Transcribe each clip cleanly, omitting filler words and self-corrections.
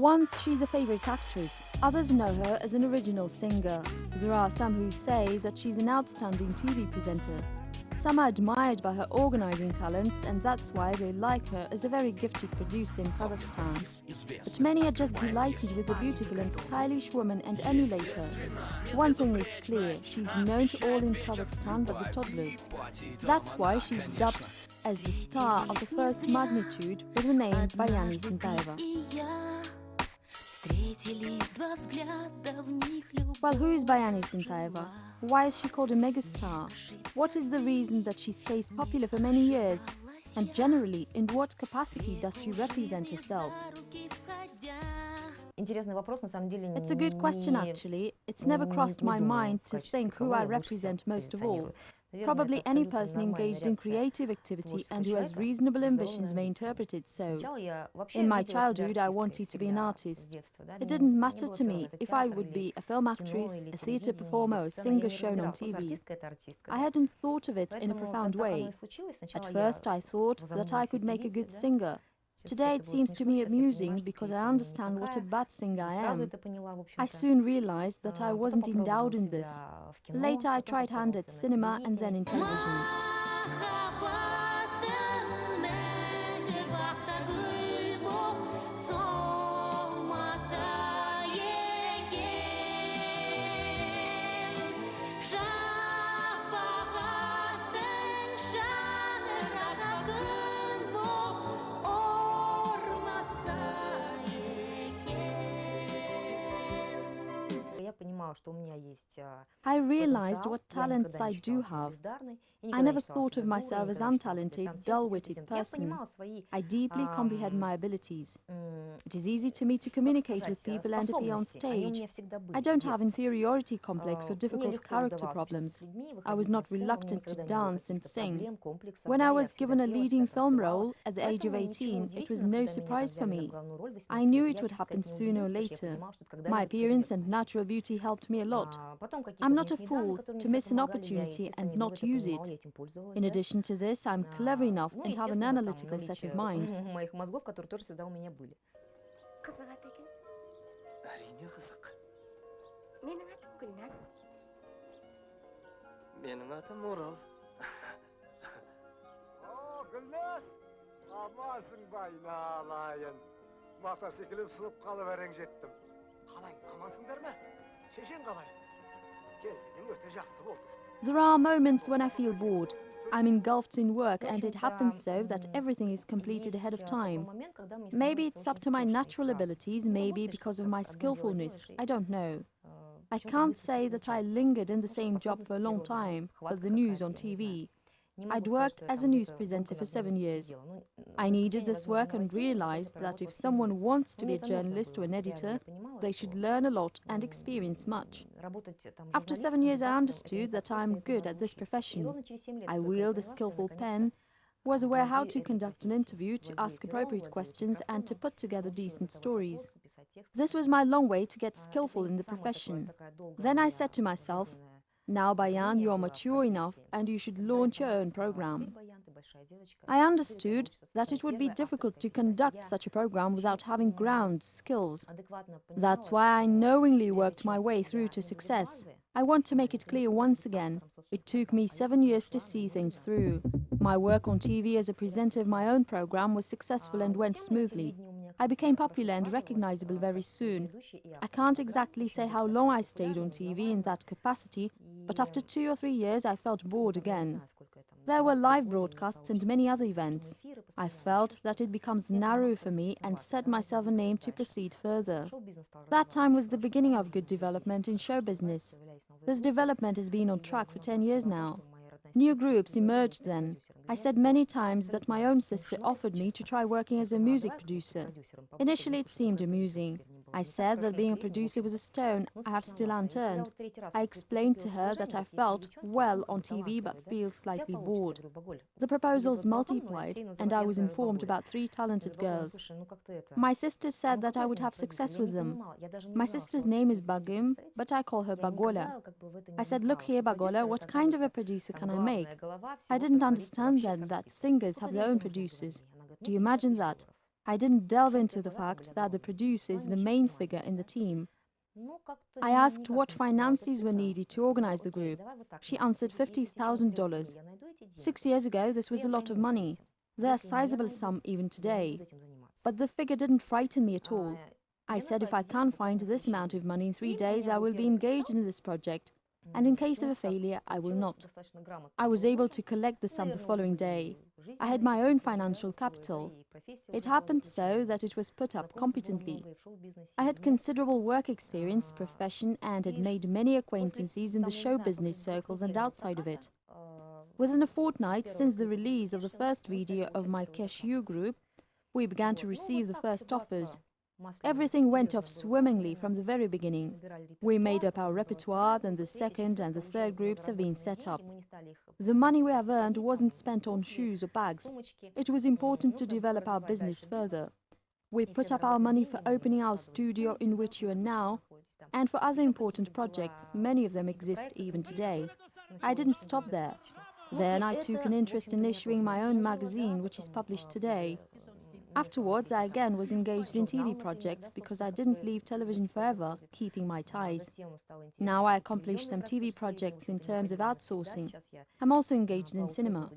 Once she's a favorite actress, others know her as an original singer. There are some who say that she's an outstanding TV presenter. Some are admired by her organizing talents, and that's why they like her as a very gifted producer in Kazakhstan. But many are just delighted with the beautiful and stylish woman and emulate her. One thing is clear, she's known to all in Kazakhstan but the toddlers. That's why she's dubbed as the star of the first magnitude with the name Bayan Esentayeva. Well, who is Bayan Esentayeva? Why is she called a megastar? What is the reason that she stays popular for many years? And generally, in what capacity does she represent herself? It's a good question, actually. It's never crossed my mind to think who I represent most of all. Probably any person engaged in creative activity and who has reasonable ambitions may interpret it so. In my childhood, I wanted to be an artist. It didn't matter to me if I would be a film actress, a theatre performer, or a singer shown on TV. I hadn't thought of it in a profound way. At first, I thought that I could make a good singer. Today it seems to me amusing because I understand what a bad singer I am. I soon realized that I wasn't endowed in this. Later I tried hand at cinema and then in television. I realized what talents I do have. I never thought of myself as untalented, dull-witted person. I deeply comprehend my abilities. It is easy to me to communicate with people and appear on stage. I don't have inferiority complex or difficult character problems. I was not reluctant to dance and sing. When I was given a leading film role at the age of 18, it was no surprise for me. I knew it would happen sooner or later. My appearance and natural beauty helped me a lot. I'm not a fool to miss an opportunity and not use it. In addition to this, I'm clever enough and have an analytical set of mind. There are moments when I feel bored. I'm engulfed in work and it happens so that everything is completed ahead of time. Maybe it's up to my natural abilities, maybe because of my skillfulness, I don't know. I can't say that I lingered in the same job for a long time, but the news on TV. I'd worked as a news presenter for 7 years. I needed this work and realized that if someone wants to be a journalist or an editor, they should learn a lot and experience much. After 7 years, I understood that I'm good at this profession. I wield a skillful pen, was aware how to conduct an interview, to ask appropriate questions, and to put together decent stories. This was my long way to get skillful in the profession. Then I said to myself, now, Bayan, you are mature enough and you should launch your own program. I understood that it would be difficult to conduct such a program without having ground skills. That's why I knowingly worked my way through to success. I want to make it clear once again, it took me 7 years to see things through. My work on TV as a presenter of my own program was successful and went smoothly. I became popular and recognizable very soon. I can't exactly say how long I stayed on TV in that capacity, but after 2 or 3 years I felt bored again. There were live broadcasts and many other events. I felt that it becomes narrow for me and set myself a name to proceed further. That time was the beginning of good development in show business. This development has been on track for 10 years now. New groups emerged then. I said many times that my own sister offered me to try working as a music producer. Initially it seemed amusing. I said that being a producer was a stone I have still unturned. I explained to her that I felt well on TV but feel slightly bored. The proposals multiplied and I was informed about 3 talented girls. My sister said that I would have success with them. My sister's name is Bagim, but I call her Bagola. I said, look here, Bagola, what kind of a producer can I make? I didn't understand then that singers have their own producers. Do you imagine that? I didn't delve into the fact that the producer is the main figure in the team. I asked what finances were needed to organize the group. She answered $50,000. 6 years ago, this was a lot of money. They're a sizable sum even today. But the figure didn't frighten me at all. I said if I can't find this amount of money in 3 days, I will be engaged in this project. And in case of a failure, I will not. I was able to collect the sum the following day. I had my own financial capital. It happened so that it was put up competently. I had considerable work experience, profession, and had made many acquaintances in the show business circles and outside of it. Within a fortnight since the release of the first video of my Cashew group, we began to receive the first offers. Everything went off swimmingly from the very beginning. We made up our repertoire, then the second and the third groups have been set up. The money we have earned wasn't spent on shoes or bags. It was important to develop our business further. We put up our money for opening our studio in which you are now, and for other important projects. Many of them exist even today. I didn't stop there. Then I took an interest in issuing my own magazine, which is published today. Afterwards, I again was engaged in TV projects because I didn't leave television forever, keeping my ties. Now I accomplish some TV projects in terms of outsourcing. I'm also engaged in cinema.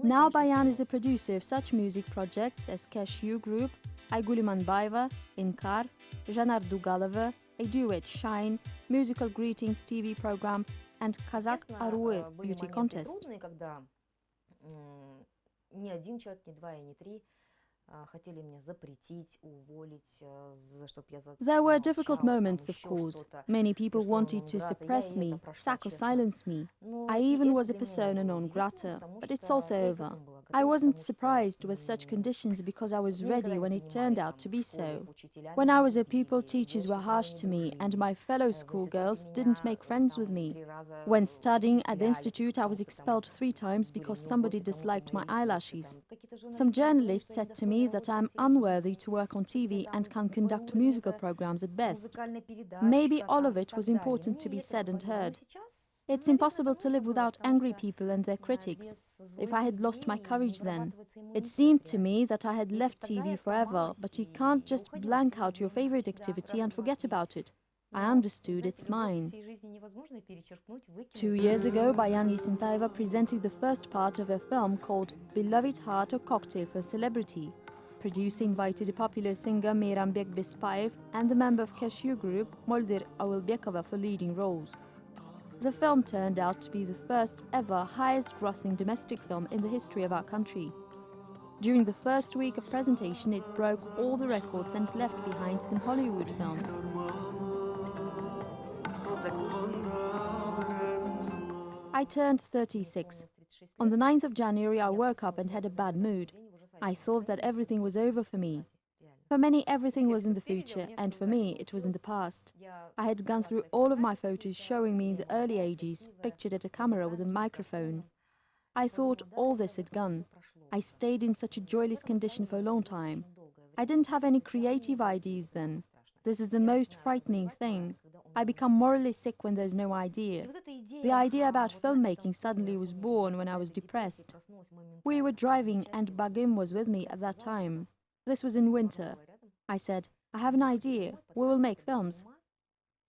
Now Bayan is a producer of such music projects as Cashew Group, Aygul Manbayeva, Inkar, Janar Dugalova, a duet Shine, Musical Greetings TV program, and Kazakh Arue beauty contest. Ни один человек, ни два и ни три хотели мне запретить, уволить, чтобы я There were difficult moments, of course. Many people wanted to suppress me, sack or silence me. I even was a persona non grata, but it's also over. I wasn't surprised with such conditions because I was ready when it turned out to be so. When I was a pupil, teachers were harsh to me, and my fellow schoolgirls didn't make friends with me. When studying at the institute, I was expelled 3 times because somebody disliked my eyelashes. Some journalists said to me that I'm unworthy to work on TV and can conduct musical programs at best. Maybe all of it was important to be said and heard. It's impossible to live without angry people and their critics. If I had lost my courage then, it seemed to me that I had left TV forever, but you can't just blank out your favorite activity and forget about it. I understood it's mine. 2 years ago, Bayan Esentayeva presented the first part of a film called Beloved Heart, a Cocktail for Celebrity. Producer invited a popular singer Meirambek Bespaev and the member of Cashew Group, Moldir Awelbekova, for leading roles. The film turned out to be the first ever highest-grossing domestic film in the history of our country. During the first week of presentation, it broke all the records and left behind some Hollywood films. I turned 36. On the 9th of January, I woke up and had a bad mood. I thought that everything was over for me. For many, everything was in the future, and for me, it was in the past. I had gone through all of my photos showing me in the early ages, pictured at a camera with a microphone. I thought all this had gone. I stayed in such a joyless condition for a long time. I didn't have any creative ideas then. This is the most frightening thing. I become morally sick when there's no idea. The idea about filmmaking suddenly was born when I was depressed. We were driving and Bagim was with me at that time. This was in winter. I said, I have an idea. We will make films.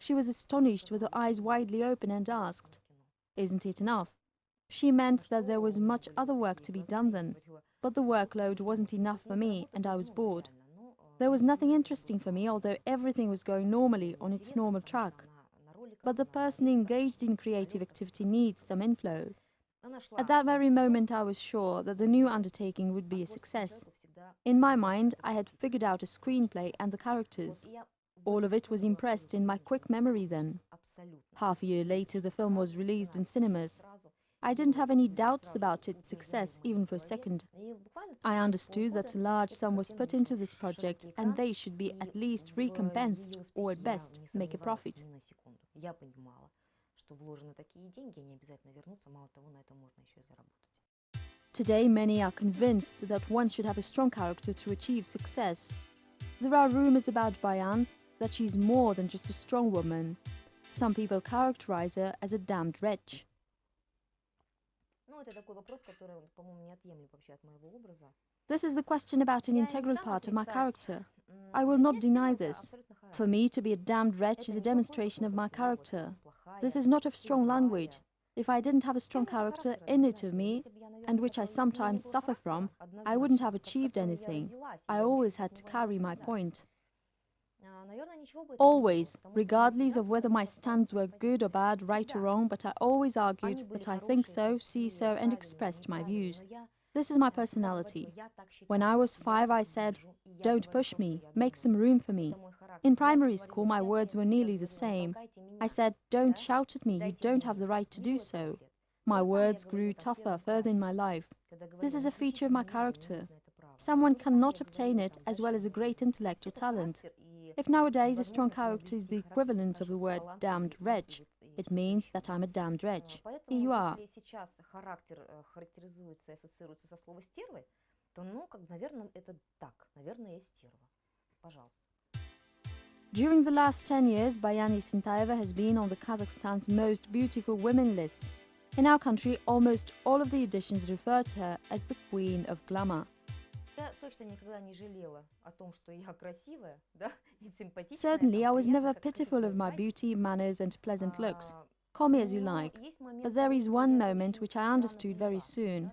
She was astonished with her eyes widely open and asked, Isn't it enough? She meant that there was much other work to be done then, but the workload wasn't enough for me and I was bored. There was nothing interesting for me, although everything was going normally on its normal track. But the person engaged in creative activity needs some inflow. At that very moment, I was sure that the new undertaking would be a success. In my mind, I had figured out a screenplay and the characters. All of it was impressed in my quick memory then. Half a year later, the film was released in cinemas. I didn't have any doubts about its success, even for a second. I understood that a large sum was put into this project and they should be at least recompensed, or at best, make a profit. Today, many are convinced that one should have a strong character to achieve success. There are rumors about Bayan that she's more than just a strong woman. Some people characterize her as a damned wretch. Ну, это такой вопрос, который, по-моему, неотъемлем вообще от моего образа. This is the question about an integral part of my character. I will not deny this. For me, to be a damned wretch is a demonstration of my character. This is not of strong language. If I didn't have a strong character in it of me, and which I sometimes suffer from, I wouldn't have achieved anything. I always had to carry my point. Always, regardless of whether my stands were good or bad, right or wrong, but I always argued that I think so, see so, and expressed my views. This is my personality. When I was 5, I said, "Don't push me, make some room for me." In primary school, my words were nearly the same. I said, "Don't shout at me, you don't have the right to do so." My words grew tougher further in my life. This is a feature of my character. Someone cannot obtain it as well as a great intellect or talent. If nowadays a strong character is the equivalent of the word damned wretch, it means that I'm a damned wretch. Here you are. During the last 10 years, Bayan Esentayeva has been on the Kazakhstan's most beautiful women list. In our country, almost all of the editions refer to her as the Queen of Glamour. Certainly, I was never pitiful of my beauty, manners, and pleasant looks. Call me as you like. But there is one moment which I understood very soon.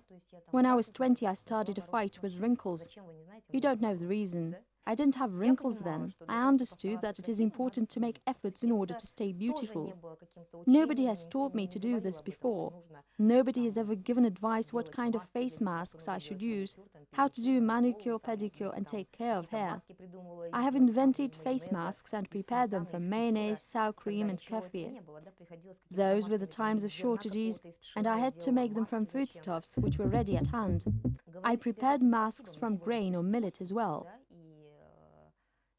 When I was 20, I started a fight with wrinkles. You don't know the reason. I didn't have wrinkles then. I understood that it is important to make efforts in order to stay beautiful. Nobody has taught me to do this before. Nobody has ever given advice what kind of face masks I should use, how to do manicure, pedicure, and take care of hair. I have invented face masks and prepared them from mayonnaise, sour cream, and kefir. Those were the times of shortages, and I had to make them from foodstuffs which were ready at hand. I prepared masks from grain or millet as well.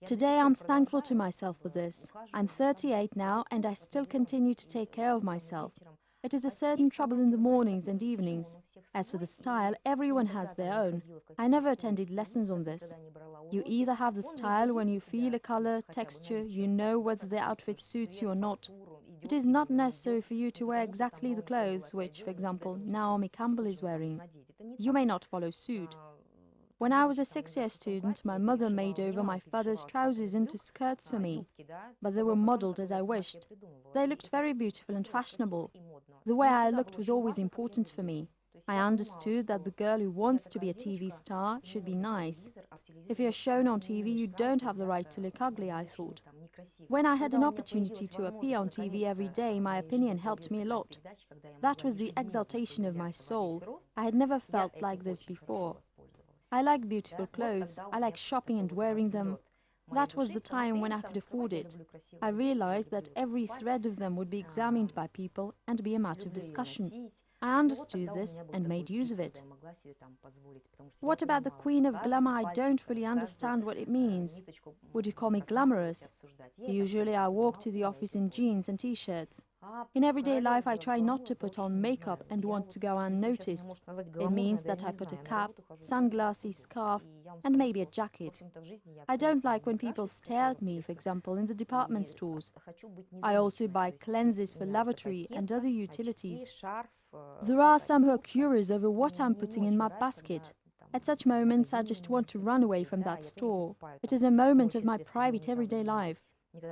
Today I'm thankful to myself for this. I'm 38 now and I still continue to take care of myself. It is a certain trouble in the mornings and evenings. As for the style, everyone has their own. I never attended lessons on this. You either have the style when you feel a color, texture, you know whether the outfit suits you or not. It is not necessary for you to wear exactly the clothes which, for example, Naomi Campbell is wearing. You may not follow suit. When I was a 6-year student, my mother made over my father's trousers into skirts for me, but they were modelled as I wished. They looked very beautiful and fashionable. The way I looked was always important for me. I understood that the girl who wants to be a TV star should be nice. If you're shown on TV, you don't have the right to look ugly, I thought. When I had an opportunity to appear on TV every day, my opinion helped me a lot. That was the exaltation of my soul. I had never felt like this before. I like beautiful clothes. I like shopping and wearing them. That was the time when I could afford it. I realized that every thread of them would be examined by people and be a matter of discussion. I understood this and made use of it. What about the Queen of Glamour? I don't fully understand what it means. Would you call me glamorous? Usually I walk to the office in jeans and t-shirts. In everyday life I try not to put on makeup and want to go unnoticed. It means that I put a cap, sunglasses, scarf, and maybe a jacket. I don't like when people stare at me, for example, in the department stores. I also buy cleansers for lavatory and other utilities. There are some who are curious over what I'm putting in my basket. At such moments, I just want to run away from that store. It is a moment of my private everyday life.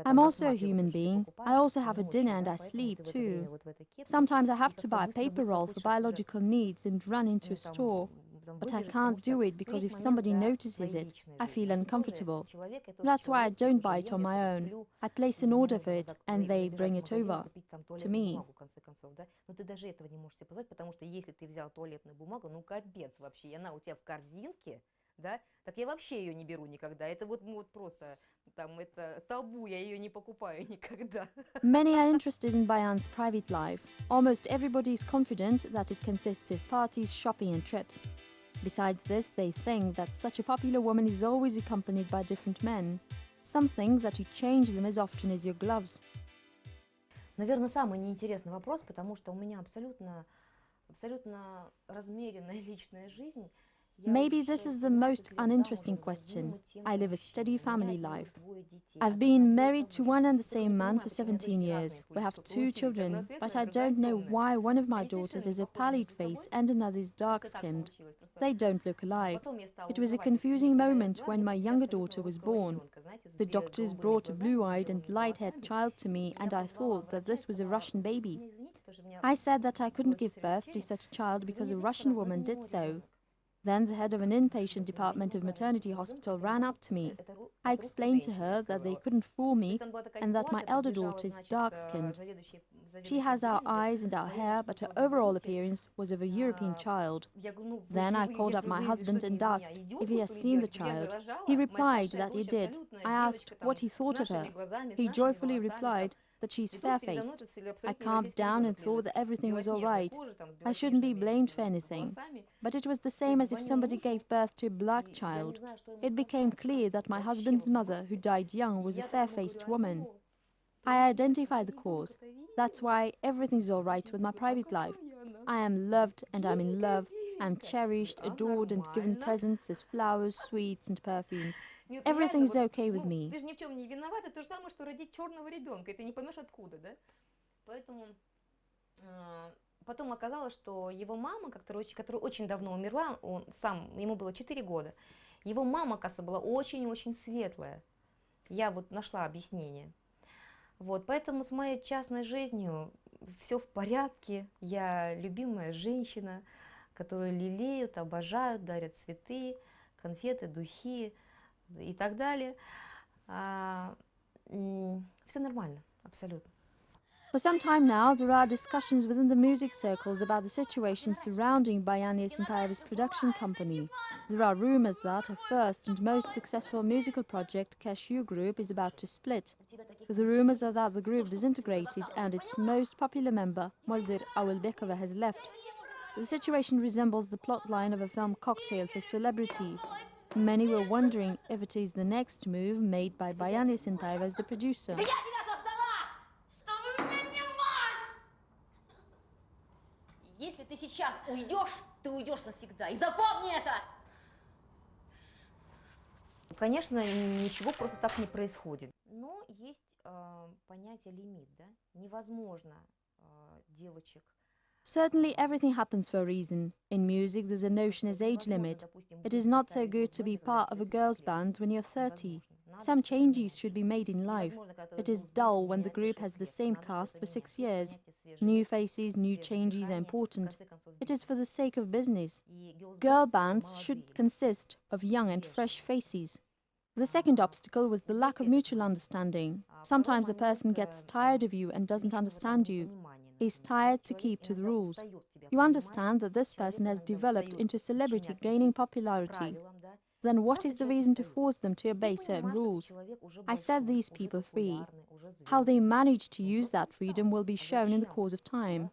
I'm also a human being. I also have a dinner and I sleep too. Sometimes I have to buy a paper roll for biological needs and run into a store. But I can't do it because if somebody notices it, I feel uncomfortable. That's why I don't buy it on my own. I place an order for it and they bring it over to me. Да, так я вообще ее не беру никогда. Это вот просто, там, это табу, я ее не покупаю никогда. Many are interested in Bayan's private life. Almost everybody is confident that it consists of parties, shopping and trips. Besides this, they think that such a popular woman is always accompanied by different men. Some think that you change them as often as your gloves. Наверное, самый неинтересный вопрос, потому что у меня абсолютно размеренная личная жизнь. Maybe this is the most uninteresting question. I live a steady family life. I've been married to one and the same man for 17 years. We have 2 children, but I don't know why one of my daughters has a pallid face and another is dark-skinned. They don't look А alike. потом я стала It was a узнавать, то есть мне confusing когда moment родила, when my это younger абсолютно daughter was русского born. ребенка, знаете, с The doctors голубыми brought a глазами, blue-eyed and зелеными light-haired волосами. child to me, И я and I позвала thought that врача и this was a сказала, Russian baby. мне извините, тоже у меня I said that I couldn't было give birth to кесарево such a child сечение. because Вы a мне извините, Russian пожалуйста, но woman это не did мой so. ребенок. Then the head of an Вот inpatient я говорю, department of не говорите maternity этого hospital ребенка, ran up to me. это I от русской explained to женщины, я her that they сказала. couldn't fool То me есть там была такая and that my ситуация, elder подбежала, daughter is значит, dark-skinned. She заведующий has our отделением, eyes and our моя hair, дочь but her выходит, overall говорите, appearance was of a European child. я говорю, ну Then I called up my husband and asked if he has seen the child. He replied that he did. I asked what he thought of her. He joyfully replied that she's fair-faced. I calmed down and thought that everything was all right. I shouldn't be blamed for anything. But it was the same as if somebody gave birth to a black child. It became clear that my husband's mother, who died young, was a fair-faced woman. I identify the cause. That's why everything's all right with my private life. I am loved and I'm in love. I'm cherished, adored and given presents as flowers, sweets and perfumes. Everything's okay with me. Ты же ни в чем не виновата, то же самое, что родить черного ребенка, и ты не поймешь откуда, да? Поэтому потом оказалось, что его мама, которая очень давно умерла, ему было 4 года, его мама, оказывается, была очень-очень светлая. Я вот нашла объяснение. Вот, поэтому с моей частной жизнью все в порядке. Я любимая женщина, которую лелеют, обожают, дарят цветы, конфеты, духи и так далее. Все нормально, абсолютно. For some time now, there are discussions within the music circles about the situation surrounding Bayan Esentayeva's production company. There are rumors that her first and most successful musical project, Cashew Group, is about to split. The rumors are that the group disintegrated and its most popular member, Moldir Awelbekova, has left. The situation resembles the plotline of a film Cocktail for Celebrity. Many were wondering if it is the next move made by Bayan Esentayeva as the producer. Если ты сейчас уйдешь, ты уйдешь навсегда. И запомни это! Конечно, ничего просто так не происходит. Но есть понятие лимит, да? Невозможно девочек. Certainly everything happens for a reason. In music there's a notion as age limit. It is not so good to be part of a girls' band when you're 30. Some changes should be made in life. It is dull when the group has the same cast for 6 years. New faces, new changes are important. It is for the sake of business. Girl bands should consist of young and fresh faces. The second obstacle was the lack of mutual understanding. Sometimes a person gets tired of you and doesn't understand you. He's tired to keep to the rules. You understand that this person has developed into a celebrity gaining popularity. Then what is the reason to force them to obey certain rules? I set these people free. How they manage to use that freedom will be shown in the course of time.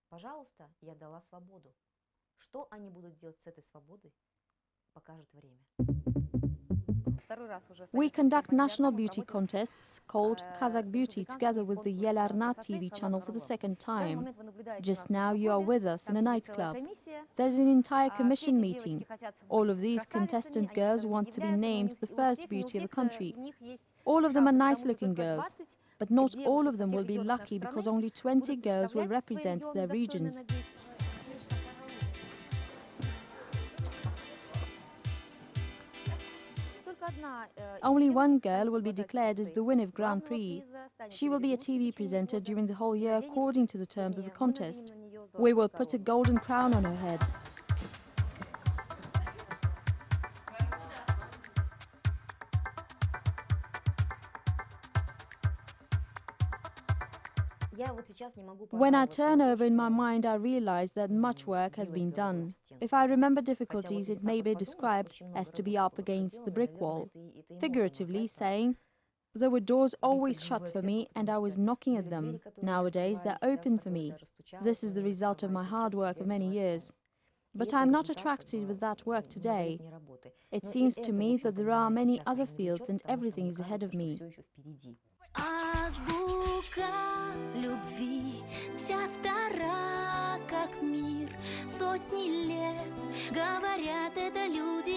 Пожалуйста, я дала свободу. Что они будут делать с этой свободой, покажет время. We conduct national beauty contests called Kazakh Beauty together with the Yelarna TV channel for the second time. Just now you are with us in a nightclub. There's an entire commission meeting. All of these contestant girls want to be named the first beauty of the country. All of them are nice-looking girls. But not all of them will be lucky because only 20 girls will represent their regions. Only one girl will be declared as the winner of Grand Prix. She will be a TV presenter during the whole year according to the terms of the contest. We will put a golden crown on her head. When I turn over in my mind, I realize that much work has been done. If I remember difficulties, it may be described as to be up against the brick wall, figuratively saying, there were doors always shut for me and I was knocking at them. Nowadays, they're open for me. This is the result of my hard work of many years. But I'm not attracted with that work today. It seems to me that there are many other fields and everything is ahead of me. Азбука любви, вся стара, как мир, сотни лет, говорят это люди.